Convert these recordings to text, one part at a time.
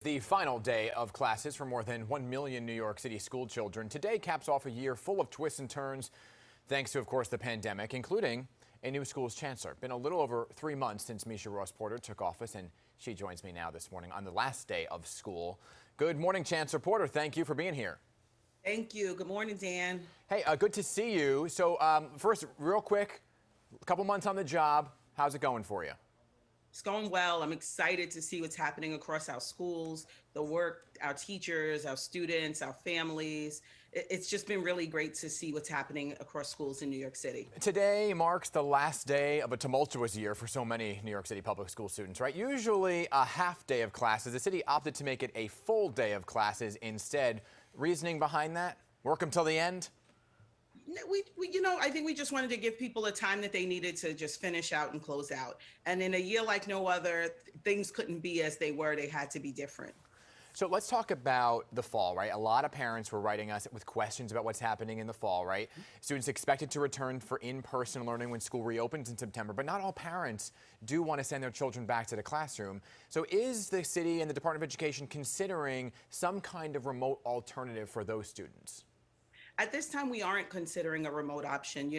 The final day of classes for more than 1 million New York City school children today caps off a year full of twists and turns, thanks to, of course, the pandemic, including a new school's chancellor. Been a little over 3 months since Meisha Ross Porter took office, and she joins me now this morning on the last day of school. Good morning, Chancellor Porter. Thank you for being here. Thank you. Good morning, Dan. Hey, good to see you. So first, real quick, a couple months on the job. How's it going for you? It's going well. I'm excited to see what's happening across our schools, the work, our teachers, our students, our families. It's just been really great to see what's happening across schools in New York City. Today marks the last day of a tumultuous year for so many New York City public school students, right? Usually a half day of classes. The city opted to make it a full day of classes instead. Reasoning behind that? Work them till the end? I think we just wanted to give people the time that they needed to just finish out and close out. And in a year like no other, things couldn't be as they were. They had to be different. So let's talk about the fall, right? A lot of parents were writing us with questions about what's happening in the fall, right? Students expected to return for in-person learning when school reopens in September, but not all parents do want to send their children back to the classroom. So is the city and the Department of Education considering some kind of remote alternative for those students? At this time, we aren't considering a remote option.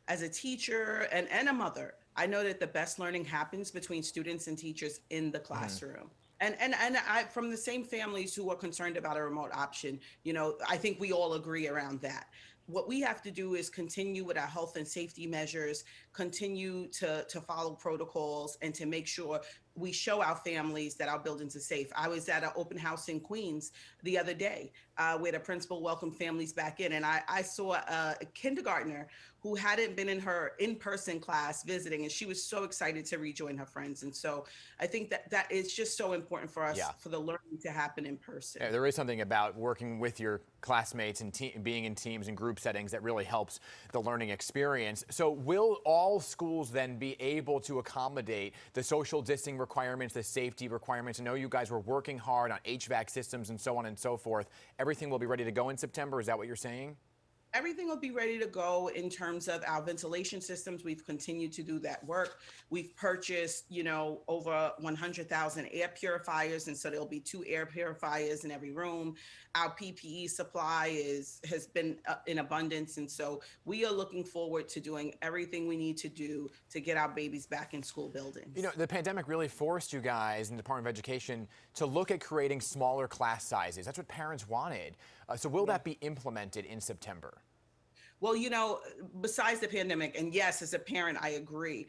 As a teacher and a mother, I know that the best learning happens between students and teachers in the classroom. And I, from the same families who are concerned about a remote option, I think we all agree around that. What we have to do is continue with our health and safety measures, continue to follow protocols, and to make sure we show our families that our buildings are safe. I was at an open house in Queens the other day where the principal welcomed families back in, and I saw a kindergartner who hadn't been in her in-person class visiting, and she was so excited to rejoin her friends. And so I think that is just so important for us, for the learning to happen in person. Yeah, there is something about working with your classmates and being in teams and group settings that really helps the learning experience. So will all schools then be able to accommodate the social distancing requirements, the safety requirements? I know you guys were working hard on HVAC systems and so on and so forth. Everything will be ready to go in September. Is that what you're saying? Everything will be ready to go in terms of our ventilation systems. We've continued to do that work. We've purchased, over 100,000 air purifiers, and so there'll be 2 air purifiers in every room. Our PPE supply has been in abundance, and so we are looking forward to doing everything we need to do to get our babies back in school buildings. The pandemic really forced you guys in the Department of Education to look at creating smaller class sizes. That's what parents wanted. So will that be implemented in September? Well, besides the pandemic, and yes, as a parent, I agree.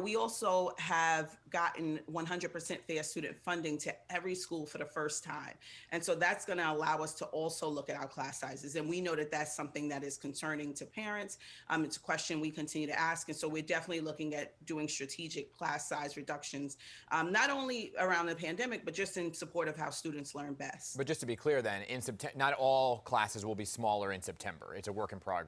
We also have gotten 100% fair student funding to every school for the first time. And so that's going to allow us to also look at our class sizes. And we know that that's something that is concerning to parents. It's a question we continue to ask. And so we're definitely looking at doing strategic class size reductions, not only around the pandemic, but just in support of how students learn best. But just to be clear then, in September, not all classes will be smaller in September. It's a work in progress.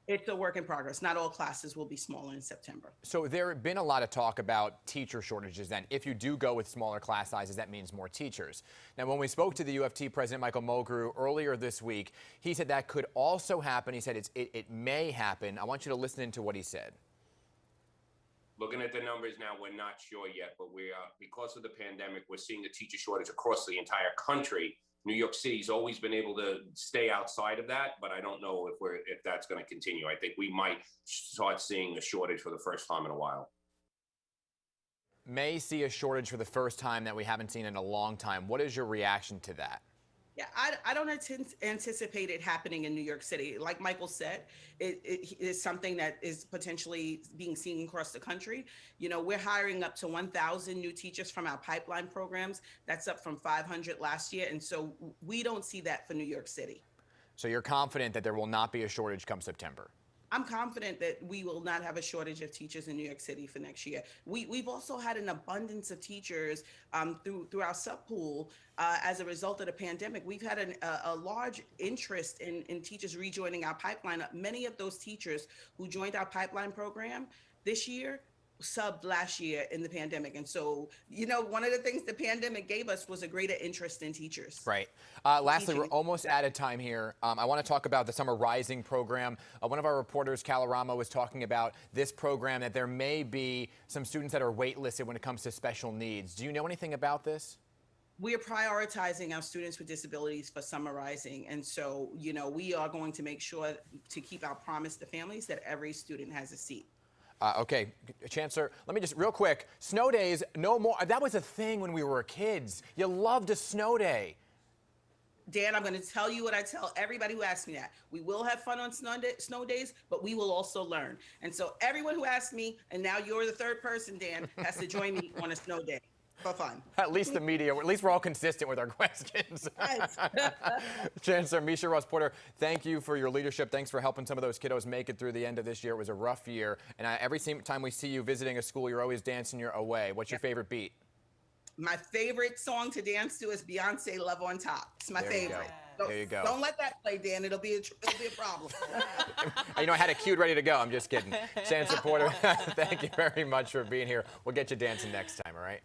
It's a work in progress. Not all classes will be smaller in September. So there have been a lot of talk about teacher shortages then. If you do go with smaller class sizes, that means more teachers. Now, when we spoke to the UFT President Michael Mulgrew earlier this week, he said that could also happen. He said it may happen. I want you to listen into what he said. Looking at the numbers now, we're not sure yet, but we are, because of the pandemic, we're seeing the teacher shortage across the entire country. New York City's always been able to stay outside of that, but I don't know if that's going to continue. I think we might start seeing a shortage for the first time in a while. May see a shortage for the first time that we haven't seen in a long time. What is your reaction to that? Yeah, I don't anticipate it happening in New York City. Like Michael said, it is something that is potentially being seen across the country. We're hiring up to 1,000 new teachers from our pipeline programs. That's up from 500 last year. And so we don't see that for New York City. So you're confident that there will not be a shortage come September? I'm confident that we will not have a shortage of teachers in New York City for next year. We've also had an abundance of teachers through our sub pool as a result of the pandemic. We've had a large interest in teachers rejoining our pipeline. Many of those teachers who joined our pipeline program this year subbed last year in the pandemic. And so, one of the things the pandemic gave us was a greater interest in teachers. Right. Lastly, we're almost out of time here. I want to talk about the Summer Rising program. One of our reporters, Calorama, was talking about this program, that there may be some students that are waitlisted when it comes to special needs. Do you know anything about this? We are prioritizing our students with disabilities for summarizing. And so, we are going to make sure to keep our promise to families that every student has a seat. Okay, Chancellor, let me just real quick. Snow days, no more. That was a thing when we were kids. You loved a snow day. Dan, I'm going to tell you what I tell everybody who asks me that. We will have fun on snow days, but we will also learn. And so everyone who asks me, and now you're the third person, Dan, has to join me on a snow day for fun. At least the media, at least we're all consistent with our questions. Chancellor Meisha Ross Porter, thank you for your leadership. Thanks for helping some of those kiddos make it through the end of this year. It was a rough year. And every time we see you visiting a school, you're always dancing your way. What's your favorite beat? My favorite song to dance to is Beyonce, Love on Top. It's my favorite. There you go. Don't let that play, Dan. It'll be a problem. I had it queued ready to go. I'm just kidding. Chancellor Porter, thank you very much for being here. We'll get you dancing next time, all right?